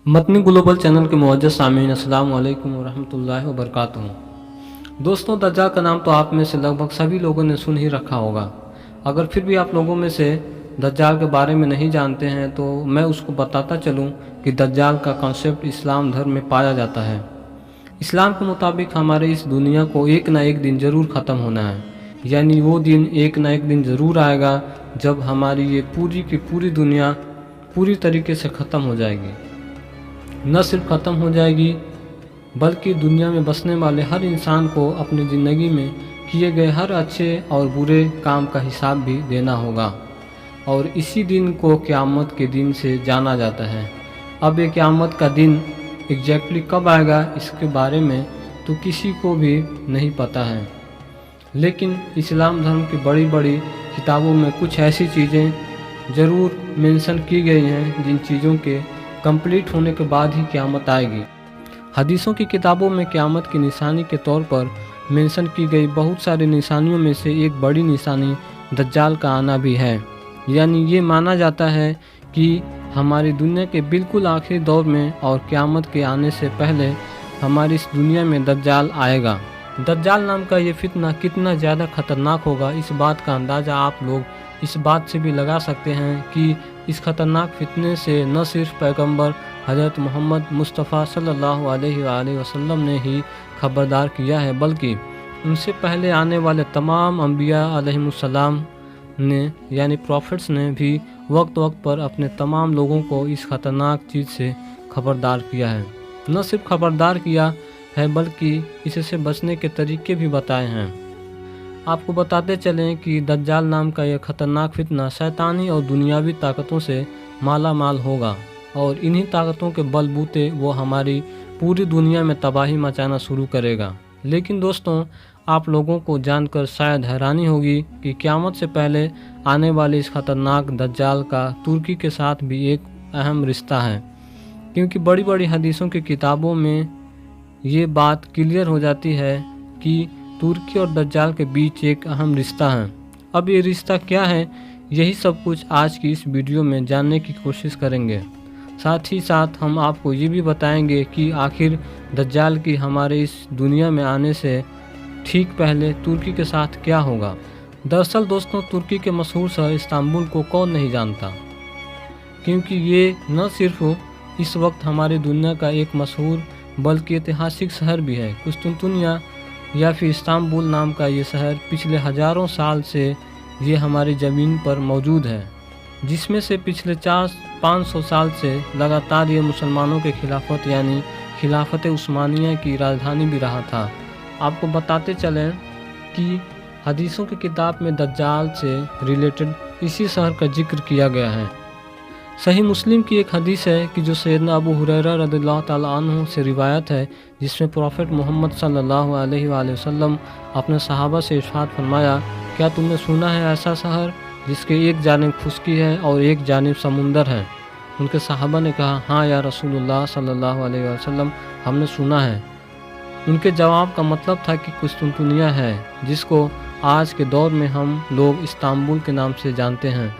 मतनी global channel के मुअज्जज़ सामीन अस्सलाम वालेकुम वरहमतुल्लाहि वबरकातुहू। दोस्तों, दज्जाल का नाम तो आप में से लगभग सभी लोगों ने सुन ही रखा होगा। अगर फिर भी आप लोगों में से दज्जाल के बारे में नहीं जानते हैं तो मैं उसको बताता चलूं कि दज्जाल का कॉन्सेप्ट इस्लाम धर्म में पाया जाता है। इस्लाम के मुताबिक हमारे इस दुनिया को एक ना एक दिन ज़रूर ख़त्म होना है, यानी वो दिन एक ना एक दिन ज़रूर आएगा जब हमारी ये पूरी की पूरी दुनिया पूरी तरीके से ख़त्म हो जाएगी। न सिर्फ ख़त्म हो जाएगी बल्कि दुनिया में बसने वाले हर इंसान को अपनी ज़िंदगी में किए गए हर अच्छे और बुरे काम का हिसाब भी देना होगा, और इसी दिन को क़यामत के दिन से जाना जाता है। अब ये क़यामत का दिन एग्जैक्टली कब आएगा इसके बारे में तो किसी को भी नहीं पता है, लेकिन इस्लाम धर्म की बड़ी बड़ी किताबों में कुछ ऐसी चीज़ें ज़रूर मेंशन की गई हैं जिन चीज़ों के कंप्लीट होने के बाद ही क़यामत आएगी। हदीसों की किताबों में क़यामत की निशानी के तौर पर मेंशन की गई बहुत सारी निशानियों में से एक बड़ी निशानी दज्जाल का आना भी है। यानी ये माना जाता है कि हमारी दुनिया के बिल्कुल आखिरी दौर में और क़यामत के आने से पहले हमारी इस दुनिया में दज्जाल आएगा। दज्जाल नाम का ये फितना कितना ज़्यादा ख़तरनाक होगा, इस बात का अंदाज़ा आप लोग इस बात से भी लगा सकते हैं कि इस ख़तरनाक फितने से न सिर्फ पैगंबर हज़रत मोहम्मद मुस्तफ़ा सल्लल्लाहु अलैहि वसल्लम ने ही खबरदार किया है, बल्कि उनसे पहले आने वाले तमाम अंबिया अलैहिमुस्सलाम ने यानी प्रॉफिट्स ने भी वक्त वक्त पर अपने तमाम लोगों को इस ख़तरनाक चीज़ से खबरदार किया है। न सिर्फ खबरदार किया है बल्कि इससे बचने के तरीके भी बताए हैं। आपको बताते चलें कि दज्जाल नाम का यह ख़तरनाक फितना शैतानी और दुनियावी ताकतों से माला माल होगा, और इन्हीं ताकतों के बलबूते वो हमारी पूरी दुनिया में तबाही मचाना शुरू करेगा। लेकिन दोस्तों, आप लोगों को जानकर शायद हैरानी होगी कि क़यामत से पहले आने वाले इस ख़तरनाक दज्जाल का तुर्की के साथ भी एक अहम रिश्ता है, क्योंकि बड़ी बड़ी हदीसों की किताबों में ये बात क्लियर हो जाती है कि तुर्की और दज्जाल के बीच एक अहम रिश्ता है। अब ये रिश्ता क्या है, यही सब कुछ आज की इस वीडियो में जानने की कोशिश करेंगे। साथ ही साथ हम आपको ये भी बताएंगे कि आखिर दज्जाल की हमारे इस दुनिया में आने से ठीक पहले तुर्की के साथ क्या होगा। दरअसल दोस्तों, तुर्की के मशहूर शहर इस्तांबुल को कौन नहीं जानता, क्योंकि ये न सिर्फ इस वक्त हमारी दुनिया का एक मशहूर बल्कि ऐतिहासिक शहर भी है। कुस्तुनतुनिया या फिर इस्तांबुल नाम का ये शहर पिछले हज़ारों साल से ये हमारी ज़मीन पर मौजूद है, जिसमें से पिछले 400-500 साल से लगातार ये मुसलमानों के खिलाफत यानी खिलाफत उस्मानिया की राजधानी भी रहा था। आपको बताते चलें कि हदीसों की किताब में दज्जाल से रिलेटेड इसी शहर का जिक्र किया गया है। सही मुस्लिम की एक हदीस है कि जो सैयदना अबू हुरैरा रज़ियल्लाहु ताला अन्हु से रिवायत है, जिसमें प्रॉफिट मोहम्मद सल्लल्लाहु अलैहि वसल्लम अपने सहाबा से इरशाद फरमाया, क्या तुमने सुना है ऐसा शहर जिसके एक जानिब खुश्की है और एक जानिब समुंदर है? उनके सहाबा ने कहा, हाँ या रसूलुल्लाह सल्लल्लाहु अलैहि वसल्लम, हमने सुना है। उनके जवाब का मतलब था कि कुस्तुनतुनिया है, जिसको आज के दौर में हम लोग इस्तांबुल के नाम से जानते हैं।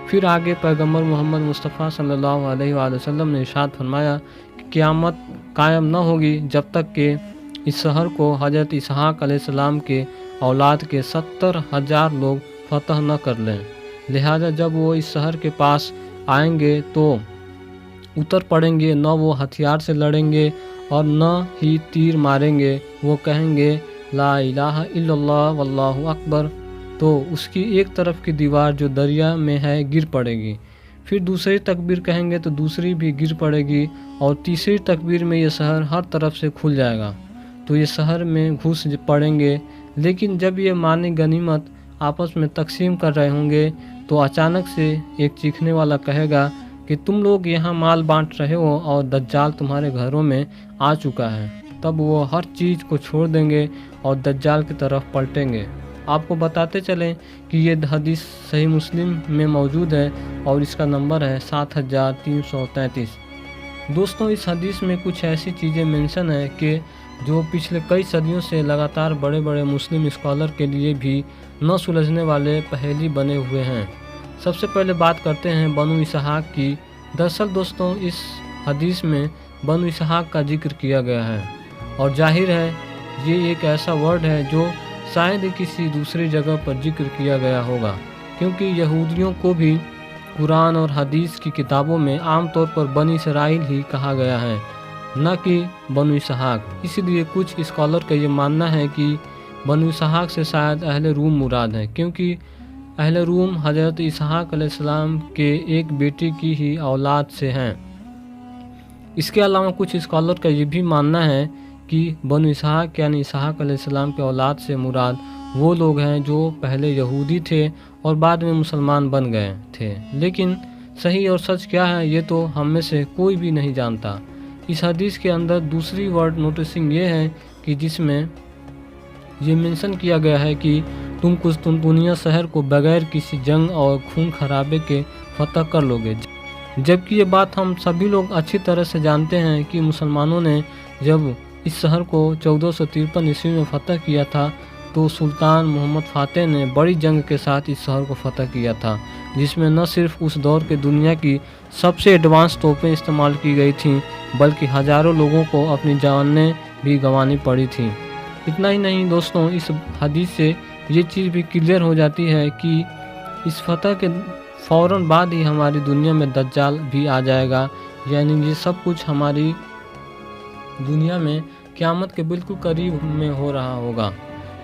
फिर आगे पैगंबर मोहम्मद मुस्तफ़ा सल्लल्लाहु अलैहि वसल्लम ने इरशाद फरमाया कि क़यामत कायम न होगी जब तक कि इस शहर को हज़रत इसहाक़ अलैहिस्सलाम के औलाद के 70,000 लोग फतह न कर लें। लिहाजा जब वो इस शहर के पास आएंगे तो उतर पड़ेंगे, न वो हथियार से लड़ेंगे और न ही तीर मारेंगे। वो कहेंगे ला इलाहा इल्लल्लाह वल्लाहु अकबर, तो उसकी एक तरफ की दीवार जो दरिया में है गिर पड़ेगी। फिर दूसरी तकबीर कहेंगे तो दूसरी भी गिर पड़ेगी, और तीसरी तकबीर में ये शहर हर तरफ से खुल जाएगा, तो ये शहर में घुस पड़ेंगे। लेकिन जब ये मानी गनीमत आपस में तकसीम कर रहे होंगे तो अचानक से एक चीखने वाला कहेगा कि तुम लोग यहाँ माल बांट रहे हो और दज्जाल तुम्हारे घरों में आ चुका है। तब वो हर चीज़ को छोड़ देंगे और दज्जाल की तरफ पलटेंगे। आपको बताते चलें कि ये हदीस सही मुस्लिम में मौजूद है और इसका नंबर है 7333। दोस्तों, इस हदीस में कुछ ऐसी चीज़ें मेंशन है कि जो पिछले कई सदियों से लगातार बड़े बड़े मुस्लिम स्कॉलर के लिए भी न सुलझने वाले पहेली बने हुए हैं। सबसे पहले बात करते हैं बनु इसहाक़ की। दरअसल दोस्तों, इस حدیث میں بنو اسحاق کا ذکر کیا گیا ہے، اور ظاہر ہے یہ ایک ایسا ورڈ ہے جو شاید ہی کسی دوسری جگہ پر ذکر کیا گیا ہوگا، کیونکہ یہودیوں کو بھی قرآن اور حدیث کی کتابوں میں عام طور پر بنی اسرائیل ہی کہا گیا ہے، نہ کہ بنو اسحاق۔ اس لیے کچھ اسکالر کا یہ ماننا ہے کہ بنو اسحاق سے شاید اہل روم مراد ہے، کیونکہ اہل روم حضرت اسحاق علیہ السلام کے ایک بیٹی کی ہی اولاد سے ہیں۔ اس کے علاوہ کچھ اسکالر کا یہ بھی ماننا ہے کہ بنو اسحاق یعنی اسحاق علیہ السلام کے اولاد سے مراد وہ لوگ ہیں جو پہلے یہودی تھے اور بعد میں مسلمان بن گئے تھے، لیکن صحیح اور سچ کیا ہے یہ تو ہم میں سے کوئی بھی نہیں جانتا۔ اس حدیث کے اندر دوسری ورڈ نوٹسنگ یہ ہے کہ جس میں یہ منشن کیا گیا ہے کہ تم قسطنطنیہ شہر کو بغیر کسی جنگ اور خون خرابے کے فتح کر لو گے، جبکہ یہ بات ہم سبھی لوگ اچھی طرح سے جانتے ہیں کہ مسلمانوں نے جب اس شہر کو 1453 عیسوی میں فتح کیا تھا تو سلطان محمد فاتح نے بڑی جنگ کے ساتھ اس شہر کو فتح کیا تھا، جس میں نہ صرف اس دور کے دنیا کی سب سے ایڈوانس توپیں استعمال کی گئی تھیں بلکہ ہزاروں لوگوں کو اپنی جانیں بھی گنوانی پڑی تھیں۔ اتنا ہی نہیں دوستوں، اس حدیث سے یہ چیز بھی کلیئر ہو جاتی ہے کہ اس فتح کے فوراً بعد ہی ہماری دنیا میں دجال بھی آ جائے گا، یعنی یہ سب کچھ ہماری دنیا میں قیامت کے بالکل قریب میں ہو رہا ہوگا۔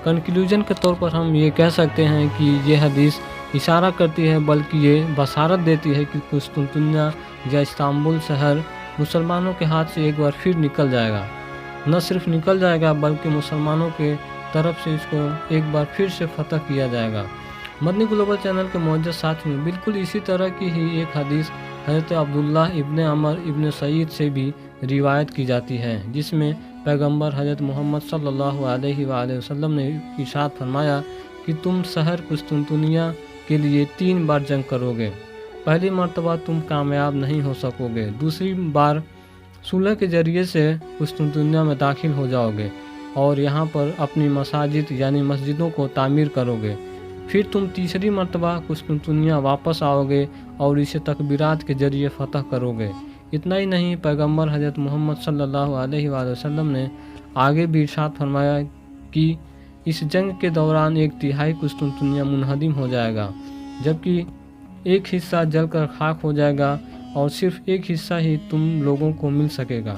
کنکلوژن کے طور پر ہم یہ کہہ سکتے ہیں کہ یہ حدیث اشارہ کرتی ہے بلکہ یہ بشارت دیتی ہے کہ قسطنطنیہ یا استنبول شہر مسلمانوں کے ہاتھ سے ایک بار پھر نکل جائے گا۔ نہ صرف نکل جائے گا بلکہ مسلمانوں کے طرف سے اس کو ایک بار پھر سے فتح کیا جائے گا۔ مدنی گلوبل چینل کے معزز ساتھیوں، بالکل اسی طرح کی ہی ایک حدیث حضرت عبداللہ ابن عمر ابن سعید سے بھی روایت کی جاتی ہے، جس میں پیغمبر حضرت محمد صلی اللہ علیہ وآلہ وسلم نے ارشاد فرمایا کہ تم شہر قسطنطنیہ کے لیے 3 بار جنگ کرو گے۔ پہلی مرتبہ تم کامیاب نہیں ہو سکو گے، دوسری بار صلح کے ذریعے سے قسطنطنیہ میں داخل ہو جاؤ گے اور یہاں پر اپنی مساجد یعنی مسجدوں کو تعمیر کرو گے، پھر تم تیسری مرتبہ قسطنطنیہ واپس آؤ گے اور اسے تکبیرات کے ذریعے فتح کرو گے۔ اتنا ہی نہیں، پیغمبر حضرت محمد صلی اللہ علیہ وآلہ وسلم نے آگے بھی ارشاد فرمایا کہ اس جنگ کے دوران 1/3 قسطنطنیہ منہدم ہو جائے گا، جبکہ ایک حصہ جل کر خاک ہو جائے گا اور صرف ایک حصہ ہی تم لوگوں کو مل سکے گا۔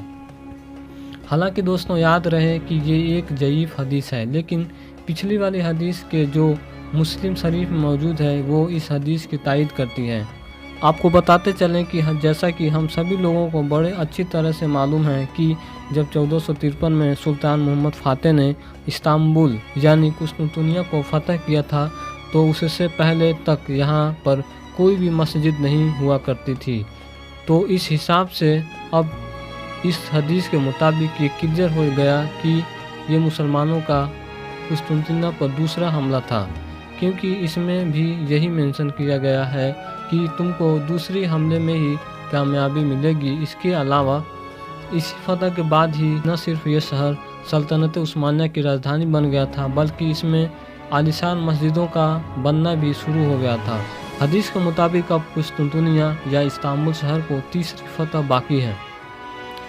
حالانکہ دوستوں یاد رہے کہ یہ ایک ضعیف حدیث ہے، لیکن پچھلی والی حدیث کے جو مسلم شریف میں موجود ہے وہ اس حدیث کی تائید کرتی ہے۔ آپ کو بتاتے چلیں کہ جیسا کہ ہم سبھی لوگوں کو بڑے اچھی طرح سے معلوم ہے کہ جب 1453 میں سلطان محمد فاتح نے استنبول یعنی قسطنطنیہ کو فتح کیا تھا تو اس سے پہلے تک یہاں پر کوئی بھی مسجد نہیں ہوا کرتی تھی، تو اس حساب سے اب اس حدیث کے مطابق یہ کلیئر ہو گیا کہ یہ مسلمانوں کا قسطنطنیہ پر دوسرا حملہ تھا، کیونکہ اس میں بھی یہی مینشن کیا گیا ہے کہ تم کو دوسری حملے میں ہی کامیابی ملے گی۔ اس کے علاوہ اس فتح کے بعد ہی نہ صرف یہ شہر سلطنت عثمانیہ کی راجدھانی بن گیا تھا بلکہ اس میں عالیشان مسجدوں کا بننا بھی شروع ہو گیا تھا۔ حدیث کے مطابق اب قسطنطنیہ یا استنبول شہر کو تیسری فتح باقی ہے۔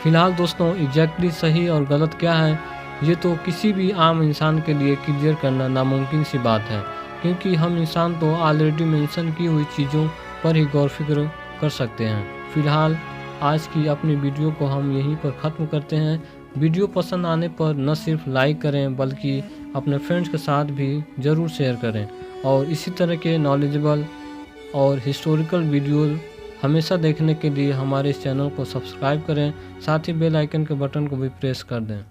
فی الحال دوستوں ایگزیکٹلی صحیح اور غلط کیا ہے یہ تو کسی بھی عام انسان کے لیے کلیئر کرنا ناممکن سی بات ہے، کیونکہ ہم انسان تو آلریڈی مینشن کی ہوئی چیزوں پر ہی غور فکر کر سکتے ہیں۔ فی الحال آج کی اپنی ویڈیو کو ہم یہیں پر ختم کرتے ہیں۔ ویڈیو پسند آنے پر نہ صرف لائک کریں بلکہ اپنے فرینڈز کے ساتھ بھی ضرور شیئر کریں، اور اسی طرح کے نالجبل اور ہسٹوریکل ویڈیوز ہمیشہ دیکھنے کے لیے ہمارے اس چینل کو سبسکرائب کریں، ساتھ ہی بیل آئیکن کے بٹن کو بھی پریس کر دیں۔